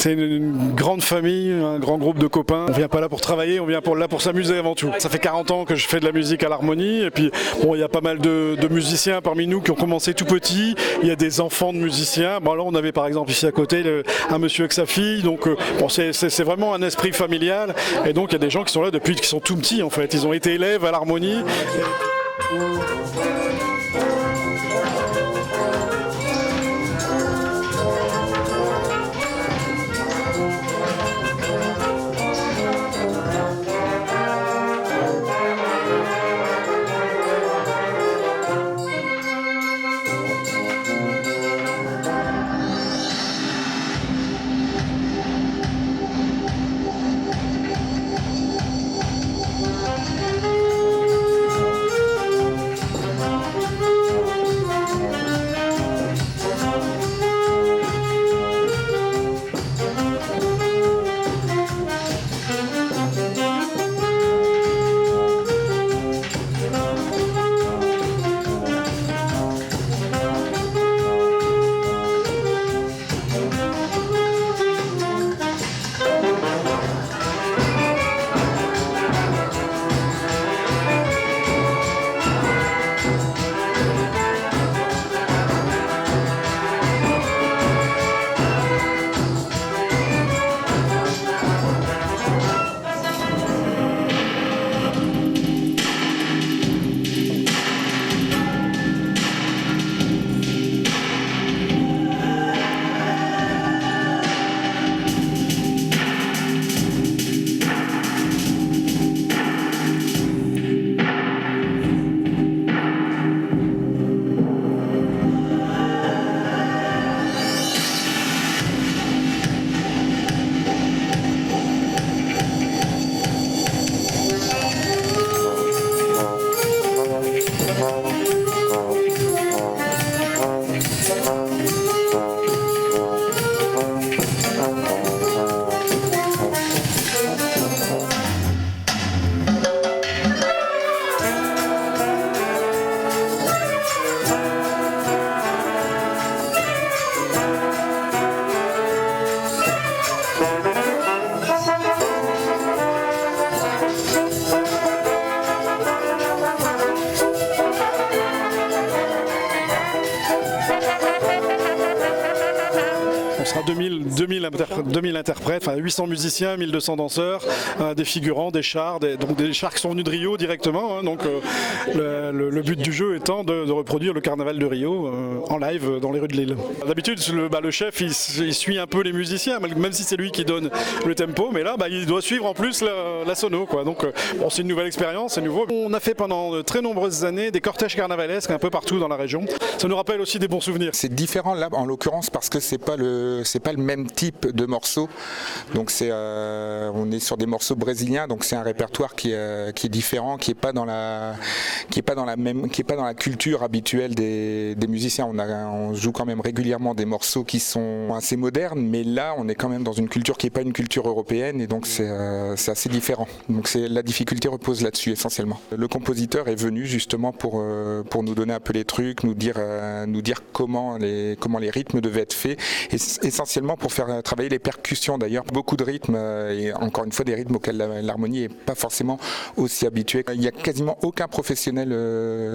C'est une grande famille, un grand groupe de copains. On vient pas là pour travailler, on vient là pour s'amuser avant tout. Ça fait 40 ans que je fais de la musique à l'harmonie et puis bon, il y a pas mal de musiciens parmi nous qui ont commencé tout petits. Il y a des enfants de musiciens. Bon, là on avait par exemple ici à côté un monsieur avec sa fille. Donc bon, c'est vraiment un esprit familial et donc il y a des gens qui sont là depuis qu'ils sont tout petits en fait. Ils ont été élèves à l'harmonie. On sera 2000 interprètes, enfin 800 musiciens, 1200 danseurs, des figurants, des chars, donc des chars qui sont venus de Rio directement. Hein, donc le but du jeu étant de reproduire le carnaval de Rio en live dans les rues de Lille. D'habitude, le chef il suit un peu les musiciens, même si c'est lui qui donne le tempo, mais là il doit suivre en plus la sono, quoi. Donc bon, c'est une nouvelle expérience, c'est nouveau. On a fait pendant de très nombreuses années des cortèges carnavalesques un peu partout dans la région. Ça nous rappelle aussi des bons souvenirs. C'est différent là en l'occurrence parce que c'est pas le même type de morceau. Donc on est sur des morceaux brésiliens, donc c'est un répertoire qui est différent, qui est pas dans la culture habituelle des musiciens. On joue quand même régulièrement des morceaux qui sont assez modernes, mais là on est quand même dans une culture qui est pas une culture européenne et donc c'est assez différent. Donc la difficulté repose là-dessus essentiellement. Le compositeur est venu justement pour nous donner un peu les trucs, nous dire comment les rythmes devaient être faits, et essentiellement pour faire travailler les percussions d'ailleurs. Beaucoup de rythmes et encore une fois des rythmes auxquels l'harmonie n'est pas forcément aussi habituée. Il n'y a quasiment aucun professionnel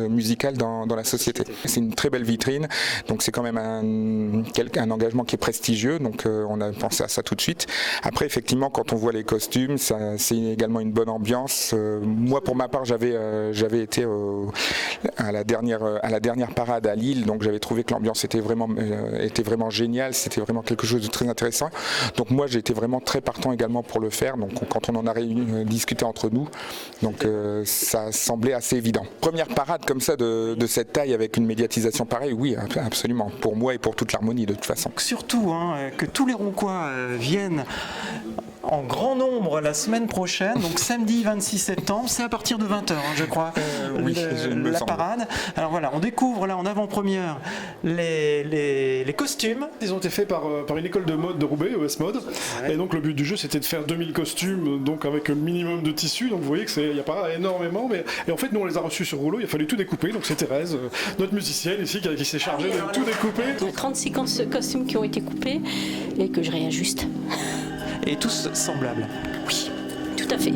musical dans la société. C'est une très belle vitrine, donc c'est quand même un engagement qui est prestigieux, donc on a pensé à ça tout de suite. Après effectivement quand on voit les costumes, c'est également une bonne ambiance. Moi pour ma part j'avais été à la dernière parade à Lille, donc j'avais trouvé que l'ambiance était vraiment géniale, c'était vraiment quelque chose de très intéressant. Donc moi j'ai été vraiment très partant également pour le faire, donc quand on en a discuté entre nous, donc ça semblait assez évident. Première parade comme ça de cette taille avec une médiatisation pareille, oui absolument, pour moi et pour toute l'harmonie de toute façon. Surtout que tous les Roncois viennent en grand nombre la semaine prochaine, donc samedi 26 septembre, c'est à partir de 20h, je crois, oui, la parade. Alors voilà, on découvre là en avant-première les costumes. Ils ont été faits par une école de mode de Roubaix, ES Mode, et donc le but du jeu c'était de faire 2000 costumes, donc avec le minimum de tissu, donc vous voyez qu'il n'y a pas énormément, et en fait nous on les a reçus sur rouleau, il a fallu tout découper, donc c'est Thérèse, notre musicienne ici, qui s'est chargée de tout découper. Il y a 36 costumes qui ont été coupés et que je réajuste. Et tous semblables. Oui, tout à fait.